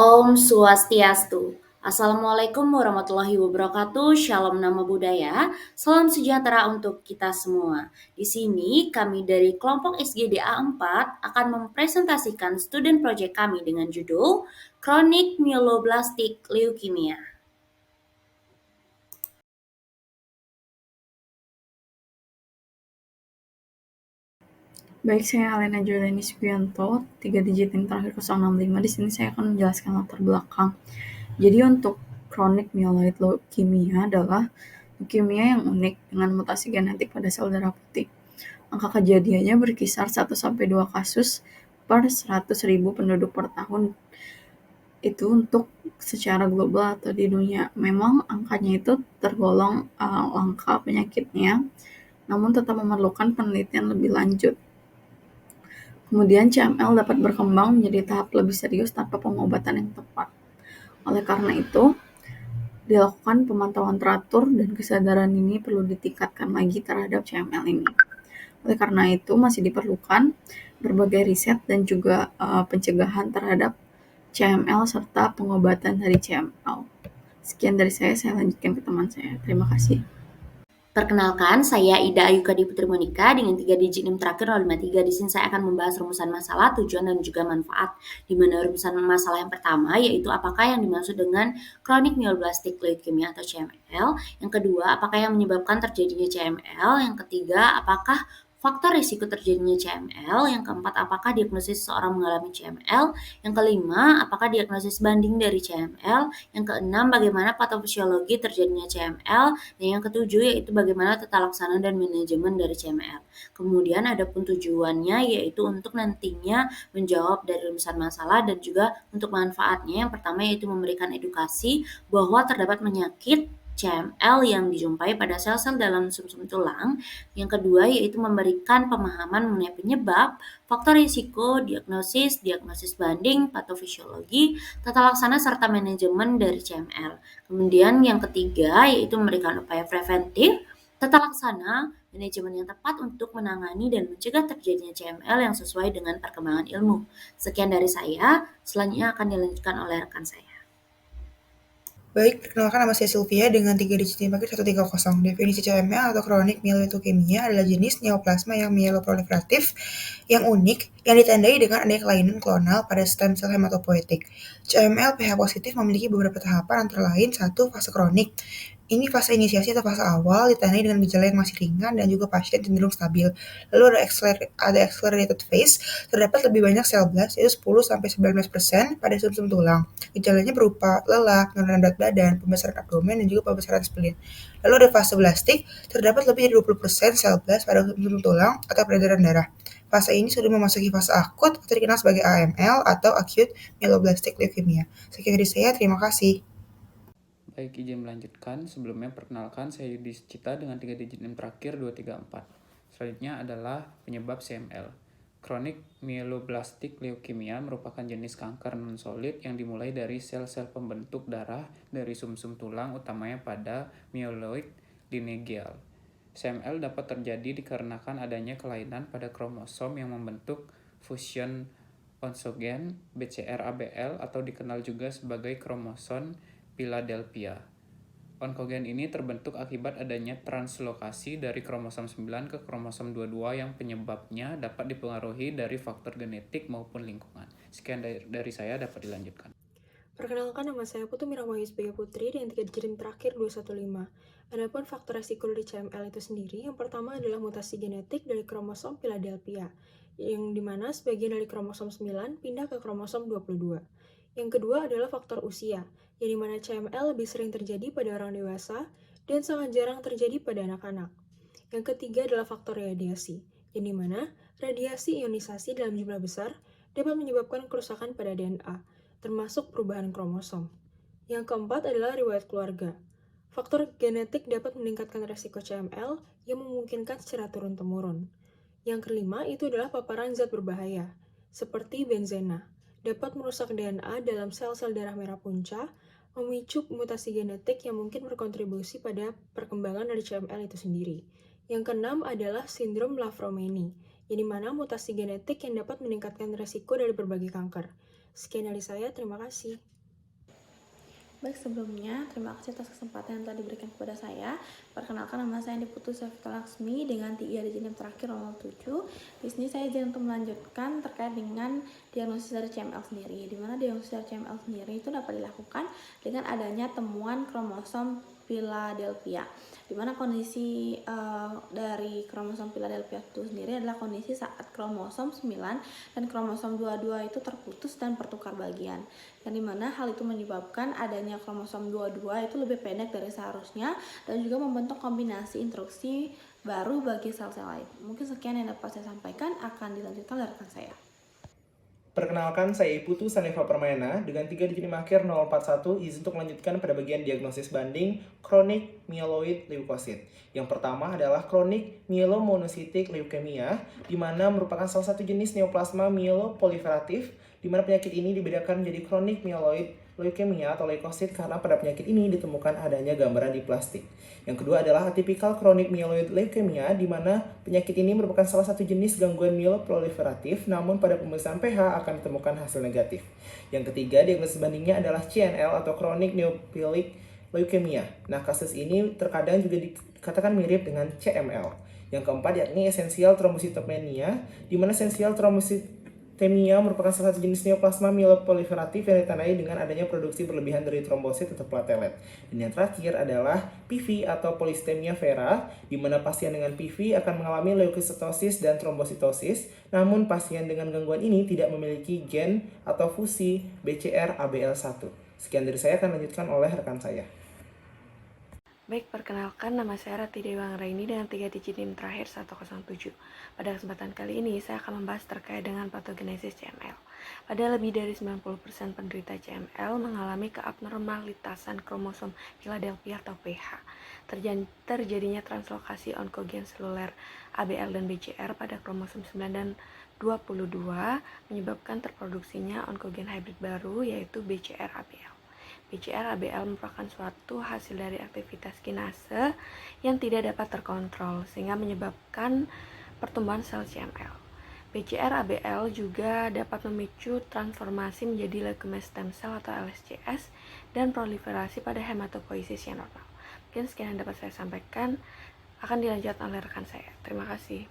Om Swastiastu. Assalamualaikum warahmatullahi wabarakatuh. Shalom nama budaya. Salam sejahtera untuk kita semua. Di sini kami dari kelompok SGDA 4 akan mempresentasikan student project kami dengan judul Chronic Myeloblastic Leukemia. Baik, saya Alena Jordani Subianto, 3 digit yang terakhir 065. Di sini saya akan menjelaskan latar belakang. Jadi untuk chronic myeloid leukemia adalah leukemia yang unik dengan mutasi genetik pada sel darah putih. Angka kejadiannya berkisar 1-2 kasus per 100.000 penduduk per tahun. Itu untuk secara global atau di dunia. Memang angkanya itu tergolong langka penyakitnya, namun tetap memerlukan penelitian lebih lanjut. Kemudian CML dapat berkembang menjadi tahap lebih serius tanpa pengobatan yang tepat. Oleh karena itu, dilakukan pemantauan teratur dan kesadaran ini perlu ditingkatkan lagi terhadap CML ini. Oleh karena itu, masih diperlukan berbagai riset dan juga pencegahan terhadap CML serta pengobatan dari CML. Sekian dari saya lanjutkan ke teman saya. Terima kasih. Perkenalkan, saya Ida Ayukadi Putri Monika dengan 3 digit NIM terakhir 053. Di sini saya akan membahas rumusan masalah, tujuan, dan juga manfaat. Di mana rumusan masalah yang pertama yaitu apakah yang dimaksud dengan chronic myeloblastic leukemia atau CML. Yang kedua, apakah yang menyebabkan terjadinya CML. Yang ketiga, apakah faktor risiko terjadinya CML. Yang keempat, apakah diagnosis seseorang mengalami CML. Yang kelima, apakah diagnosis banding dari CML. Yang keenam, bagaimana patofisiologi terjadinya CML. Dan yang ketujuh yaitu bagaimana tata laksana dan manajemen dari CML. Kemudian ada pun tujuannya yaitu untuk nantinya menjawab dari rumusan masalah dan juga untuk manfaatnya. Yang pertama yaitu memberikan edukasi bahwa terdapat penyakit CML yang dijumpai pada sel-sel dalam sumsum tulang. Yang kedua yaitu memberikan pemahaman mengenai penyebab, faktor risiko, diagnosis banding, patofisiologi, tata laksana serta manajemen dari CML. Kemudian yang ketiga yaitu memberikan upaya preventif, tata laksana, manajemen yang tepat untuk menangani dan mencegah terjadinya CML yang sesuai dengan perkembangan ilmu. Sekian dari saya, selanjutnya akan dilanjutkan oleh rekan saya. Baik, perkenalkan nama saya Sylvia dengan 3 digit NIM terakhir 130. Definisi CML atau chronic myeloid leukemia adalah jenis neoplasma yang mieloproliferatif yang unik yang ditandai dengan adanya kelainan klonal pada stem sel hematopoietik. CML pH positif memiliki beberapa tahapan antara lain 1. Fase kronik. Ini fase inisiasi atau fase awal ditandai dengan gejala yang masih ringan dan juga pasien cenderung stabil. Lalu ada accelerated phase, terdapat lebih banyak sel blast yaitu 10-19% pada sumsum tulang. Gejalanya berupa lelah, penurunan berat badan, pembesaran abdomen, dan juga pembesaran spleen. Lalu ada fase blastik, terdapat lebih dari 20% sel blast pada sumsum tulang atau peredaran darah. Fase ini sudah memasuki fase akut atau dikenal sebagai AML atau Acute Myeloblastic Leukemia. Sekian dari saya, terima kasih. Baik, izin melanjutkan. Sebelumnya perkenalkan saya Yudi Cita dengan 3 digit NIM terakhir 234. Selanjutnya adalah penyebab CML. Chronic Myeloblastic Leukemia merupakan jenis kanker non-solid yang dimulai dari sel-sel pembentuk darah dari sumsum tulang utamanya pada myeloid lineageal. CML dapat terjadi dikarenakan adanya kelainan pada kromosom yang membentuk fusion oncogen BCR-ABL atau dikenal juga sebagai kromosom Philadelphia. Onkogen ini terbentuk akibat adanya translokasi dari kromosom 9 ke kromosom 22 yang penyebabnya dapat dipengaruhi dari faktor genetik maupun lingkungan. Sekian dari saya, dapat dilanjutkan. Perkenalkan, nama saya Putu Mirawahyu sebagai Putri dengan 3 digit terakhir 215. Adapun faktor resiko dari CML itu sendiri, yang pertama adalah mutasi genetik dari kromosom Philadelphia, yang dimana sebagian dari kromosom 9 pindah ke kromosom 22. Yang kedua adalah faktor usia, yang dimana CML lebih sering terjadi pada orang dewasa dan sangat jarang terjadi pada anak-anak. Yang ketiga adalah faktor radiasi, yang dimana radiasi ionisasi dalam jumlah besar dapat menyebabkan kerusakan pada DNA, termasuk perubahan kromosom. Yang keempat adalah riwayat keluarga. Faktor genetik dapat meningkatkan resiko CML yang memungkinkan secara turun-temurun. Yang kelima itu adalah paparan zat berbahaya, seperti benzena, dapat merusak DNA dalam sel-sel darah merah punca, memicu mutasi genetik yang mungkin berkontribusi pada perkembangan dari CML itu sendiri. Yang keenam adalah sindrom La Fromeni, yang dimana mutasi genetik yang dapat meningkatkan resiko dari berbagai kanker, Sekian dari saya, terima kasih. Baik, sebelumnya terima kasih atas kesempatan yang telah diberikan kepada saya. Perkenalkan, nama saya Diputu Safita Laksmi dengan 3 digit NIM terakhir 07. Di sini saya izin untuk melanjutkan terkait dengan diagnosis dari CML sendiri, di mana diagnosis dari CML sendiri itu dapat dilakukan dengan adanya temuan kromosom Philadelphia, di mana kondisi dari kromosom Philadelphia itu sendiri adalah kondisi saat kromosom 9 dan kromosom 22 itu terputus dan bertukar bagian, yang dimana hal itu menyebabkan adanya kromosom 22 itu lebih pendek dari seharusnya dan juga membentuk kombinasi instruksi baru bagi sel-sel lain. Mungkin sekian yang dapat saya sampaikan, akan dilanjutkan oleh rekan saya. Perkenalkan, saya Putu Saneva Permana dengan 3 digit NIM akhir 041, izin untuk melanjutkan pada bagian diagnosis banding kronik myeloid leukosit. Yang pertama adalah kronik myelomonocytic leukemia, di mana merupakan salah satu jenis neoplasma myeloproliferatif, di mana penyakit ini dibedakan menjadi kronik myeloid leukemia atau leukosit karena pada penyakit ini ditemukan adanya gambaran di plastik. Yang kedua adalah atypical chronic myeloid leukemia, di mana penyakit ini merupakan salah satu jenis gangguan myeloproliferatif, namun pada pemeriksaan pH akan ditemukan hasil negatif. Yang ketiga, diagnosis bandingnya adalah CNL atau chronic neoplastic leukemia. Nah, kasus ini terkadang juga dikatakan mirip dengan CML. Yang keempat yakni essential thrombocytopenia, di mana essential thrombocytopenia merupakan salah satu jenis neoplasma myeloproliferatif yang ditandai dengan adanya produksi berlebihan dari trombosit atau platelet. Dan yang terakhir adalah PV atau polistemia vera, di mana pasien dengan PV akan mengalami leukositosis dan trombositosis, namun pasien dengan gangguan ini tidak memiliki gen atau fusi BCR-ABL1. Sekian dari saya, akan lanjutkan oleh rekan saya. Baik, perkenalkan, nama saya Rati Dewi Anggraini dengan 3 digit NIM terakhir 107. Pada kesempatan kali ini, saya akan membahas terkait dengan patogenesis CML. Pada lebih dari 90% penderita CML mengalami keabnormalitasan kromosom Philadelphia atau PH. Terjadinya translokasi onkogen seluler ABL dan BCR pada kromosom 9 dan 22 menyebabkan terproduksinya onkogen hybrid baru, yaitu BCR-ABL. BCR-ABL merupakan suatu hasil dari aktivitas kinase yang tidak dapat terkontrol sehingga menyebabkan pertumbuhan sel CML. BCR-ABL juga dapat memicu transformasi menjadi leukemia stem cell atau LSCS dan proliferasi pada hematopoiesis yang normal. Mungkin sekian yang dapat saya sampaikan, akan dilanjutkan oleh rekan saya. Terima kasih.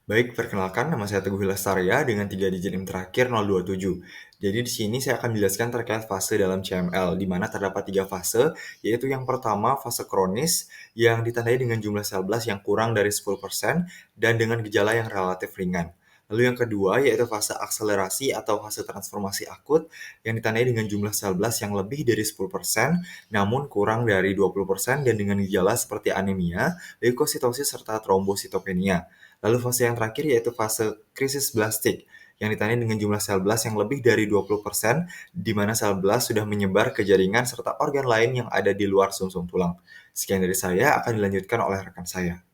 Baik, perkenalkan, nama saya Teguh Lestaria dengan 3 digit NIM terakhir 027. Jadi di sini saya akan menjelaskan terkait fase dalam CML, di mana terdapat 3 fase, yaitu yang pertama fase kronis yang ditandai dengan jumlah sel blast yang kurang dari 10% dan dengan gejala yang relatif ringan. Lalu yang kedua yaitu fase akselerasi atau fase transformasi akut yang ditandai dengan jumlah sel blast yang lebih dari 10% namun kurang dari 20% dan dengan gejala seperti anemia, leukositosis serta trombositopenia. Lalu fase yang terakhir yaitu fase krisis blastik yang ditandai dengan jumlah sel blast yang lebih dari 20%, di mana sel blast sudah menyebar ke jaringan serta organ lain yang ada di luar sumsum tulang. Sekian dari saya, akan dilanjutkan oleh rekan saya.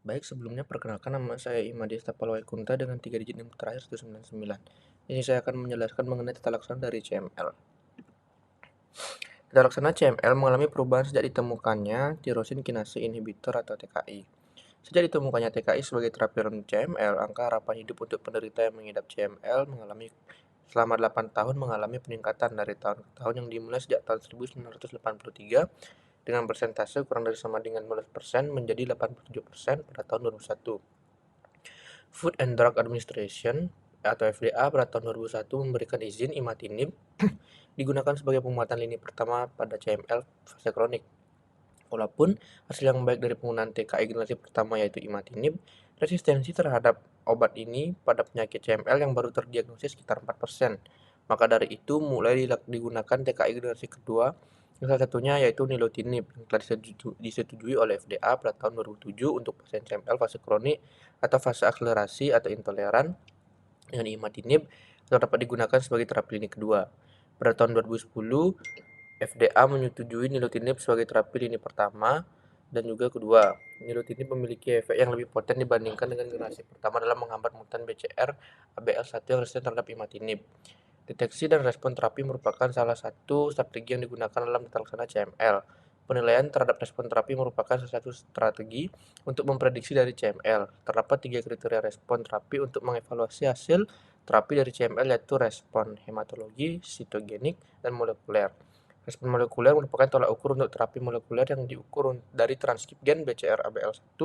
Baik, sebelumnya perkenalkan, nama saya Imadi Stapalwai Kunta dengan 3 digit NIM terakhir 199. Ini saya akan menjelaskan mengenai tata laksana dari CML. Tata laksana CML mengalami perubahan sejak ditemukannya tirosin kinase inhibitor atau TKI. Sejak ditemukannya TKI sebagai terapi dalam CML, angka harapan hidup untuk penderita yang mengidap CML selama 8 tahun mengalami peningkatan dari tahun ke tahun yang dimulai sejak tahun 1983 dengan persentase kurang dari sama dengan 15% menjadi 87% pada tahun 2001. Food and Drug Administration atau FDA pada tahun 2001 memberikan izin imatinib digunakan sebagai penguatan lini pertama pada CML fase kronik. Walaupun hasil yang baik dari penggunaan TKI generasi pertama yaitu imatinib, resistensi terhadap obat ini pada penyakit CML yang baru terdiagnosis sekitar 4%. Maka dari itu mulai digunakan TKI generasi kedua, yang salah satunya yaitu nilotinib yang telah disetujui oleh FDA pada tahun 2007 untuk pasien CML fase kronik atau fase akselerasi atau intoleran dengan imatinib atau dapat digunakan sebagai terapi lini kedua. Pada tahun 2010, FDA menyetujui nilotinib sebagai terapi lini pertama dan juga kedua. Nilotinib memiliki efek yang lebih poten dibandingkan dengan generasi pertama dalam menghambat mutan BCR-ABL1 yang resisten terhadap imatinib. Deteksi dan respon terapi merupakan salah satu strategi yang digunakan dalam tata laksana CML. Penilaian terhadap respon terapi merupakan salah satu strategi untuk memprediksi dari CML. Terdapat 3 kriteria respon terapi untuk mengevaluasi hasil terapi dari CML yaitu respon hematologi, sitogenik, dan molekuler. Respon molekuler merupakan tolak ukur untuk terapi molekuler yang diukur dari transkrip gen BCR-ABL1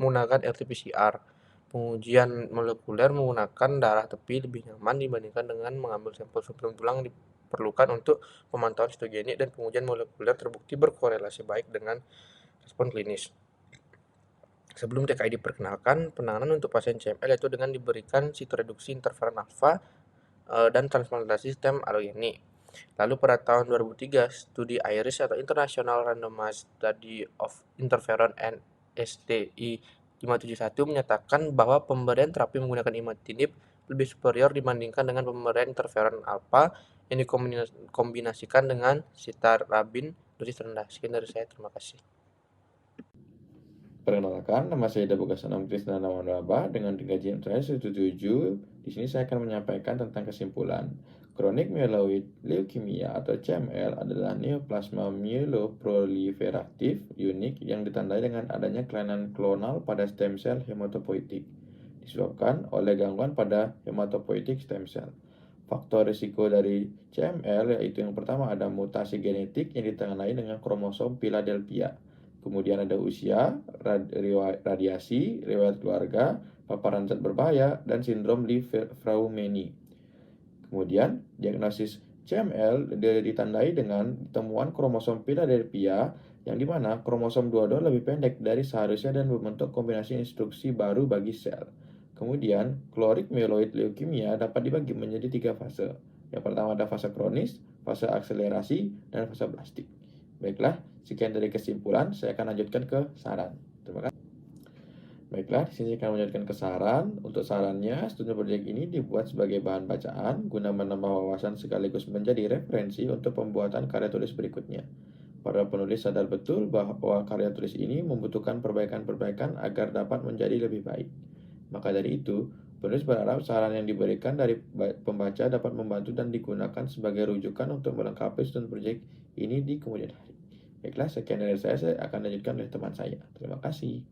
menggunakan RT-PCR. Pengujian molekuler menggunakan darah tepi lebih nyaman dibandingkan dengan mengambil sampel sublim tulang yang diperlukan untuk pemantauan sitogenik, dan pengujian molekuler terbukti berkorelasi baik dengan respon klinis. Sebelum TKI diperkenalkan, penanganan untuk pasien CML yaitu dengan diberikan sitoreduksi interferon alfa dan transplantasi stem allogenik. Lalu pada tahun 2003, studi IRIS atau International Randomized Study of Interferon and STI 571 menyatakan bahwa pemberian terapi menggunakan imatinib lebih superior dibandingkan dengan pemberian interferon alfa yang dikombinasikan dengan sitarabin dosis rendah. Sekian dari saya, terima kasih. Perkenalkan, nama saya Dabu Gasanam Krisna Nawanraba dengan 3 GM 17. Di sini saya akan menyampaikan tentang kesimpulan. Chronic myeloid leukemia atau CML adalah neoplasma myeloproliferatif unik yang ditandai dengan adanya kelainan klonal pada stem cell hematopoietik disebabkan oleh gangguan pada hematopoietic stem cell. Faktor risiko dari CML yaitu yang pertama ada mutasi genetik yang ditandai dengan kromosom Philadelphia. Kemudian ada usia, radiasi, riwayat keluarga, paparan zat berbahaya, dan sindrom Li-Fraumeni. Kemudian, diagnosis CML ditandai dengan temuan kromosom Philadelphia yang dimana kromosom 22 lebih pendek dari seharusnya dan membentuk kombinasi instruksi baru bagi sel. Kemudian, chronic myeloid leukemia dapat dibagi menjadi 3 fase. Yang pertama ada fase kronis, fase akselerasi, dan fase blastik. Baiklah, sekian dari kesimpulan, saya akan lanjutkan ke saran. Terima kasih. Baiklah, di sini saya akan melanjutkan ke saran. Untuk sarannya, studi proyek ini dibuat sebagai bahan bacaan guna menambah wawasan sekaligus menjadi referensi untuk pembuatan karya tulis berikutnya. Para penulis sadar betul bahwa karya tulis ini membutuhkan perbaikan-perbaikan agar dapat menjadi lebih baik. Maka dari itu, penulis berharap saran yang diberikan dari pembaca dapat membantu dan digunakan sebagai rujukan untuk melengkapi studi proyek ini di kemudian hari. Baiklah, sekian dari saya akan lanjutkan oleh teman saya. Terima kasih.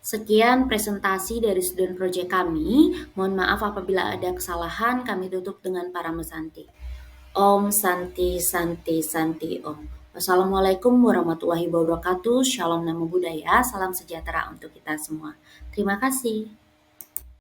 Sekian presentasi dari student project kami. Mohon maaf apabila ada kesalahan, kami tutup dengan Parama Santi. Om Santi Santi Santi Om. Wassalamualaikum warahmatullahi wabarakatuh. Shalom Namo Buddhaya. Salam sejahtera untuk kita semua. Terima kasih.